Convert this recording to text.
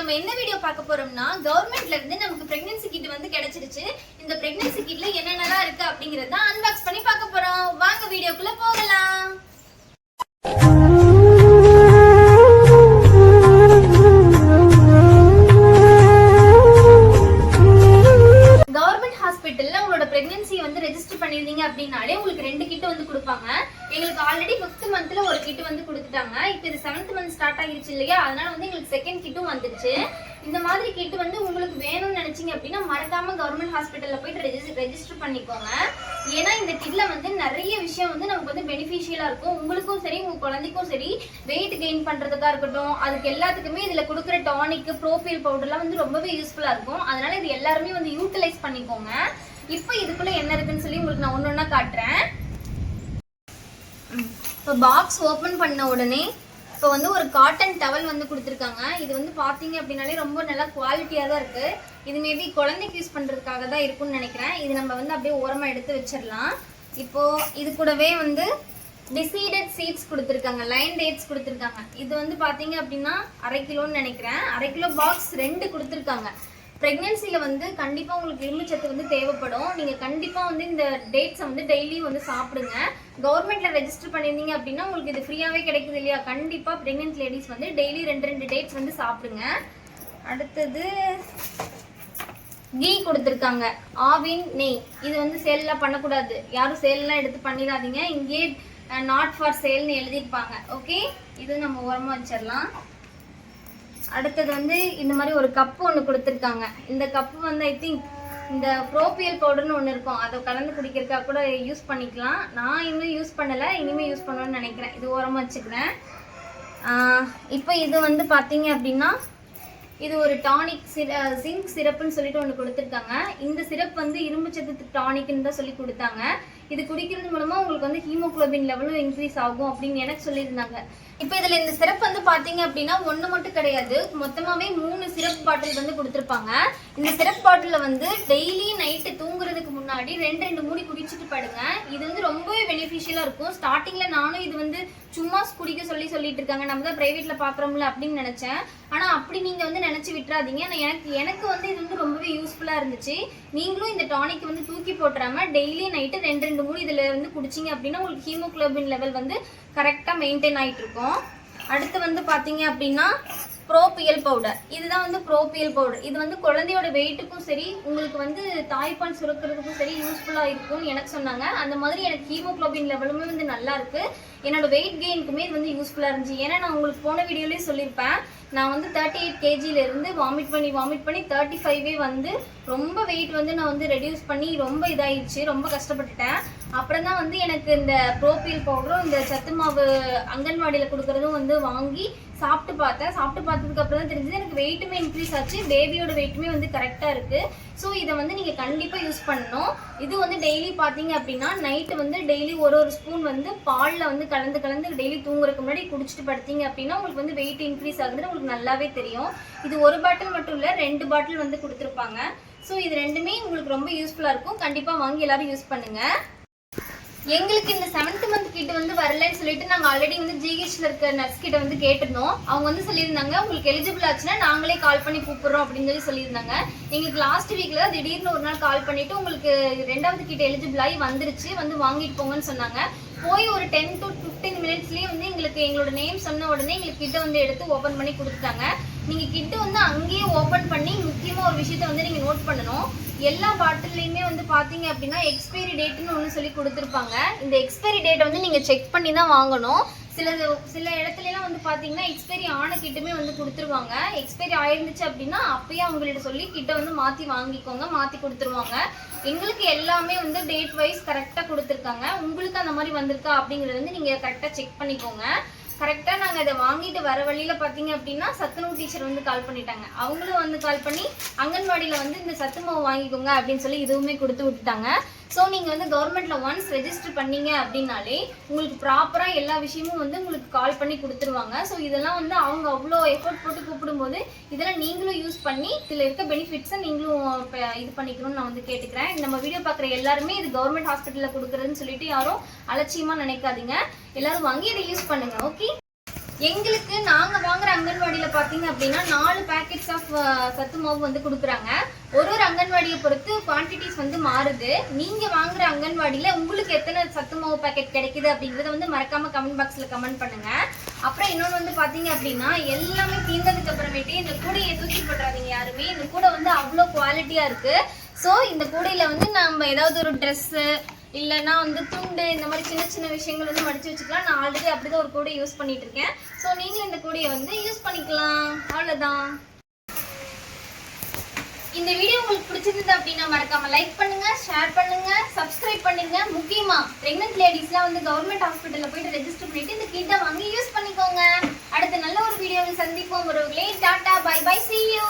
நம்ம என்ன வீடியோ பார்க்க போறோம்னா கவர்மெண்ட்ல இருந்து நமக்கு பிரெக்னன்சி கிட் வந்து கிடைச்சிருச்சு. இந்த பிரெக்னன்சி கிட்ல என்னென்னலாம் இருக்கு அப்படிங்கறத அன்பாக்ஸ் பண்ணி பார்க்க போறோம். வாங்க வீடியோக்குள்ள போகலாம். கவர்மெண்ட் ஹாஸ்பிட்டல்ல உங்களோட பிரெக்னன்சி வந்து ரெஜிஸ்டர் பண்ணிருந்தீங்க அப்படின்னாலே உங்களுக்கு 2 கிட் வந்து கொடுப்பாங்க. எங்களுக்கு ஆல்ரெடி 5th மந்த்ல ஒரு கிட் வந்து கொடுத்துட்டாங்க. இப்போ இது 7th மந்த் ஸ்டார்ட் ஆகிருச்சு இல்லையா, அதனால வந்து எங்களுக்கு செகண்ட் கிட்டும் வந்துருச்சு. இந்த மாதிரி கிட் வந்து உங்களுக்கு வேணும்னு நினைச்சீங்க அப்படின்னா மறக்காம கவர்மெண்ட் ஹாஸ்பிட்டல்ல போயிட்டு ரெஜிஸ்டர் பண்ணிக்கோங்க. ஏன்னா இந்த கிட்ல வந்து நிறைய விஷயம் வந்து நமக்கு வந்து பெனிஃபிஷியலா இருக்கும். உங்களுக்கும் சரி உங்க குழந்தைக்கும் சரி வெயிட் கெயின் பண்றதுக்கா இருக்கட்டும், அதுக்கு எல்லாத்துக்குமே இதுல கொடுக்குற டானிக் ப்ரோபீல் பவுடர்லாம் வந்து ரொம்பவே யூஸ்ஃபுல்லா இருக்கும். அதனால இது எல்லாருமே வந்து யூட்டிலைஸ் பண்ணிக்கோங்க. இப்போ இதுக்குள்ள என்ன இருக்குன்னு சொல்லி உங்களுக்கு நான் ஒன்னொன்னா காட்டுறேன். இப்போ பாக்ஸ் ஓப்பன் பண்ண உடனே இப்போ வந்து ஒரு காட்டன் டவல் வந்து கொடுத்துருக்காங்க. இது வந்து பார்த்தீங்க அப்படின்னாலே ரொம்ப நல்லா குவாலிட்டியாக தான் இருக்குது. இது மேபி குழந்தைக்கு யூஸ் பண்ணுறதுக்காக தான் இருக்கும்னு நினைக்கிறேன். இது நம்ம வந்து அப்படியே ஓரமாக எடுத்து வச்சிடலாம். இப்போது இது கூடவே வந்து டிசீடட் சீட்ஸ் கொடுத்துருக்காங்க, லைன் டேட்ஸ் கொடுத்துருக்காங்க. இது வந்து பார்த்தீங்க அப்படின்னா 1/2 கிலோன்னு நினைக்கிறேன். 1/2 கிலோ பாக்ஸ் 2 கொடுத்துருக்காங்க. ப்ரெக்னென்சியில் வந்து கண்டிப்பாக உங்களுக்கு இரும்புச்சத்து வந்து தேவைப்படும். நீங்கள் கண்டிப்பாக வந்து இந்த டேட்ஸை வந்து டெய்லியும் வந்து சாப்பிடுங்க. கவர்மெண்ட்டில் ரெஜிஸ்டர் பண்ணியிருந்தீங்க அப்படின்னா உங்களுக்கு இது ஃப்ரீயாகவே கிடைக்குது இல்லையா, கண்டிப்பாக ப்ரெக்னென்ட் லேடிஸ் வந்து டெய்லி 2 டேட்ஸ் வந்து சாப்பிடுங்க. அடுத்தது கீ கொடுத்துருக்காங்க, ஆவின் நெய். இது வந்து சேல்லாம் பண்ணக்கூடாது, யாரும் சேல்லாம் எடுத்து பண்ணிடாதீங்க. இங்கேயே நாட் ஃபார் சேல்னு எழுதியிருப்பாங்க. ஓகே, இது நம்ம ஓரமாக வச்சிடலாம். அடுத்தது வந்து இந்த மாதிரி ஒரு கப்பு ஒன்று கொடுத்துருக்காங்க. இந்த கப்பு வந்து ஐ திங்க் இந்த ப்ரோபியல் பவுடர்னு ஒன்று இருக்கும், அதை கலந்து குடிக்கிறதுக்காக கூட யூஸ் பண்ணிக்கலாம். நான் இன்னும் யூஸ் பண்ணலை, இனிமேல் யூஸ் பண்ணணும்னு நினைக்கிறேன். இது ஓரமாக வச்சுக்கிறேன். இப்போ இது வந்து பார்த்தீங்க அப்படின்னா இது ஒரு டானிக் ஜிங்க் சிரப்புன்னு சொல்லிட்டு ஒன்று கொடுத்துருக்காங்க. இந்த சிரப் வந்து இரும்புச்சத்து டானிக்னு தான் சொல்லி கொடுத்தாங்க. இது குடிக்கிறது மூலமாக உங்களுக்கு வந்து ஹீமோகுளோபின் லெவலும் இன்க்ரீஸ் ஆகும் அப்படின்னு எனக்கு சொல்லியிருந்தாங்க. இப்போ இதில் இந்த சிரப் வந்து பார்த்தீங்க அப்படின்னா ஒன்று மட்டும் கிடையாது, மொத்தமாகவே 3 சிரப் பாட்டில் வந்து கொடுத்துருப்பாங்க. இந்த சிரப் பாட்டிலில் வந்து டெய்லி நைட்டு தூங்குறதுக்கு முன்னாடி 2 மூடி குடிச்சிட்டு படுங்க. இது வந்து ரொம்பவே பெனிஃபிஷியலாக இருக்கும். ஸ்டார்டிங்கில் நானும் இது வந்து சும்மா குடிக்க சொல்லிட்டு இருக்காங்க, நம்ம தான் ப்ரைவேட்டில் பார்க்குறோம்ல அப்படின்னு நினச்சேன். ஆனால் அப்படி நீங்கள் வந்து நினச்சி விட்டுறாதீங்க. எனக்கு வந்து இது வந்து ரொம்பவே யூஸ்ஃபுல்லாக இருந்துச்சு. நீங்களும் இந்த டானிக் வந்து தூக்கி போட்டுறாம டெய்லி நைட்டு 2 மூடி இதில் வந்து குடிச்சிங்க அப்படின்னா உங்களுக்கு ஹீமோகுளோபின் லெவல் வந்து கரெக்டாக மெயின்டைன் ஆகிட்டு இருக்கும். அடுத்து வந்து பார்த்தீங்க அப்படின்னா ப்ரோபியல் பவுடர். இதுதான் வந்து ப்ரோபியல் பவுடர். இது வந்து குழந்தையோட வெயிட்டுக்கும் சரி உங்களுக்கு வந்து தாய்ப்பால் சுரக்கிறதுக்கும் சரி யூஸ்ஃபுல்லாக இருக்கும்னு எனக்கு சொன்னாங்க. அந்த மாதிரி எனக்கு ஹீமோகுளோபின் லெவலுமே வந்து நல்லா இருக்குது. என்னோட வெயிட் கெயினுக்குமே இது வந்து யூஸ்ஃபுல்லாக இருந்துச்சு. ஏன்னா நான் உங்களுக்கு போன வீடியோலேயே சொல்லியிருப்பேன், நான் வந்து 38 kgலேருந்து வாமிட் பண்ணி 35 வந்து ரொம்ப வெயிட் வந்து நான் வந்து ரெடியூஸ் பண்ணி ரொம்ப இதாகிடுச்சு, ரொம்ப கஷ்டப்பட்டுட்டேன். அப்புறம் தான் வந்து எனக்கு இந்த ப்ரோபியல் பவுடரும் இந்த சத்து மாவு அங்கன்வாடியில் கொடுக்குறதும் வந்து வாங்கி சாப்பிட்டு பார்த்ததுக்கு அப்புறம் தான் தெரிஞ்சது எனக்கு வெயிட்டுமே இன்க்ரீஸ் ஆச்சு, பேபியோட வெயிட்டுமே வந்து கரெக்டாக இருக்குது. ஸோ இதை வந்து நீங்கள் கண்டிப்பாக யூஸ் பண்ணணும். இது வந்து டெய்லி பார்த்தீங்க அப்படின்னா நைட்டு வந்து டெய்லி ஒரு ஸ்பூன் வந்து பாலில் வந்து கலந்து டெய்லி தூங்குறதுக்கு முன்னாடி குடிச்சிட்டு படுத்தீங்க அப்படின்னா உங்களுக்கு வந்து வெயிட் இன்க்ரீஸ் ஆகுதுன்னு உங்களுக்கு நல்லாவே தெரியும். இது 1 பாட்டில் மட்டும் இல்லை, 2 பாட்டில் வந்து கொடுத்துருப்பாங்க. ஸோ இது 2மே உங்களுக்கு ரொம்ப யூஸ்ஃபுல்லாக இருக்கும். கண்டிப்பாக வாங்கி எல்லாரும் யூஸ் பண்ணுங்கள். எங்களுக்கு இந்த 7th மந்த் கிட்ட வந்து வரலன்னு சொல்லிட்டு நாங்கள் ஆல்ரெடி வந்து ஜிஹெச்ல இருக்க நர்ஸ் கிட்ட வந்து கேட்டிருந்தோம். அவங்க வந்து சொல்லியிருந்தாங்க உங்களுக்கு எலிஜிபிள் ஆச்சுன்னா நாங்களே கால் பண்ணி கூப்பிடுறோம் அப்படின்னு சொல்லியிருந்தாங்க. எங்களுக்கு லாஸ்ட் வீக்ல திடீர்னு ஒரு நாள் கால் பண்ணிட்டு உங்களுக்கு 2வது கிட்ட எலிஜிபிள் ஆகி வந்துருச்சு, வந்து வாங்கிட்டு போங்கன்னு சொன்னாங்க. போய் ஒரு 10 to 15 மினிட்ஸ்லேயே வந்து எங்களோட நேம் சொன்ன உடனே எங்களுக்கு கிட்ட வந்து எடுத்து ஓப்பன் பண்ணி கொடுத்துட்டாங்க. நீங்கள் கிட்ட வந்து அங்கேயே ஓப்பன் பண்ணி முக்கியமாக ஒரு விஷயத்த வந்து நீங்கள் நோட் பண்ணணும். எல்லா பாட்டில்லையுமே வந்து பார்த்தீங்க அப்படின்னா எக்ஸ்பைரி டேட்னு ஒன்று சொல்லி கொடுத்துருப்பாங்க. இந்த எக்ஸ்பைரி டேட்டை வந்து நீங்கள் செக் பண்ணி தான் வாங்கணும். சில இடத்துலலாம் வந்து பார்த்தீங்கன்னா எக்ஸ்பைரி ஆன கிட்டுமே வந்து கொடுத்துருவாங்க. எக்ஸ்பைரி ஆயிருந்துச்சு அப்படின்னா அப்பயே அவங்கள்ட்ட சொல்லி கிட்ட வந்து மாற்றி வாங்கிக்கோங்க, மாற்றி கொடுத்துருவாங்க. எங்களுக்கு எல்லாமே வந்து டேட் வைஸ் கரெக்டாக கொடுத்துருக்காங்க. உங்களுக்கு அந்த மாதிரி வந்திருக்கா அப்படிங்கிறது வந்து நீங்கள் கரெக்டாக செக் பண்ணிக்கோங்க. கரெக்டாக நாங்கள் இதை வாங்கிட்டு வர வழியில் பார்த்தீங்க அப்படின்னா சத்துணவு டீச்சர் வந்து கால் பண்ணிட்டாங்க. அவங்களும் வந்து கால் பண்ணி அங்கன்வாடியில் வந்து இந்த சத்து மாவு வாங்கிக்கோங்க அப்படின்னு சொல்லி இதுவுமே கொடுத்து விட்டுட்டாங்க. ஸோ நீங்கள் வந்து கவர்மெண்ட்டில் ஒன்ஸ் ரெஜிஸ்டர் பண்ணீங்க அப்படின்னாலே உங்களுக்கு ப்ராப்பராக எல்லா விஷயமும் வந்து உங்களுக்கு கால் பண்ணி கொடுத்துருவாங்க. ஸோ இதெல்லாம் வந்து அவங்க அவ்வளோ எஃபோர்ட் போட்டு கூப்பிடும்போது இதெல்லாம் நீங்களும் யூஸ் பண்ணி இதில் இருக்க பெனிஃபிட்ஸை நீங்களும் இது பண்ணிக்கணும்னு நான் வந்து கேட்டுக்கிறேன். நம்ம வீடியோ பார்க்குற எல்லாருமே இது கவர்மெண்ட் ஹாஸ்பிட்டலில் கொடுக்குறதுன்னு சொல்லிட்டு யாரும் அலட்சியமாக நினைக்காதீங்க. எல்லாரும் வாங்கி இதை யூஸ் பண்ணுங்க. ஓகே, எங்களுக்கு நாங்கள் வாங்குற அங்கன்வாடியில் பாத்தீங்க அப்படின்னா 4 பேக்கெட்ஸ் ஆஃப் சத்து மாவு வந்து கொடுக்குறாங்க. ஒரு அங்கன்வாடியை பொறுத்து குவான்டிட்டிஸ் வந்து மாறுது. நீங்க வாங்குற அங்கன்வாடியில உங்களுக்கு எத்தனை சத்து மாவு பேக்கெட் கிடைக்குது அப்படிங்கறத வந்து மறக்காம கமெண்ட் பாக்ஸ்ல கமெண்ட் பண்ணுங்க. அப்புறம் இன்னொன்று வந்து பாத்தீங்க அப்படின்னா எல்லாமே தீர்ந்ததுக்கு அப்புறமேட்டு இந்த கூடையை தூக்கி போட்டுறாதீங்க யாருமே. இந்த கூடை வந்து அவ்வளோ குவாலிட்டியா இருக்கு. ஸோ இந்த கூடையில வந்து நம்ம ஏதாவது ஒரு ட்ரெஸ்ஸு இல்லைன்னா வந்து துண்டு இந்த மாதிரி சின்ன சின்ன விஷயங்கள் வந்து மடிச்சு வச்சுக்கலாம். நான் ஆல்ரெடி அப்படிதான் ஒரு கூடை யூஸ் பண்ணிட்டு இருக்கேன். ஸோ நீங்களும் இந்த கூடையை வந்து யூஸ் பண்ணிக்கலாம். அவ்வளோதான். இந்த வீடியோ உங்களுக்கு பிடிச்சிருந்தது அப்படின்னா மறக்காம லைக் பண்ணுங்க, ஷேர் பண்ணுங்க, சப்ஸ்கிரைப் பண்ணுங்க. முக்கியமா பிரெக்னன்ட் லேடிஸ்லாம் வந்து கவர்மெண்ட் ஹாஸ்பிட்டல்ல போயிட்டு ரெஜிஸ்டர் பண்ணிட்டு இந்த கிட்ட வாங்கி யூஸ் பண்ணிக்கோங்க. அடுத்த நல்ல ஒரு வீடியோவில் சந்திப்போம். ஒருவர்களே tata, bye bye, see you.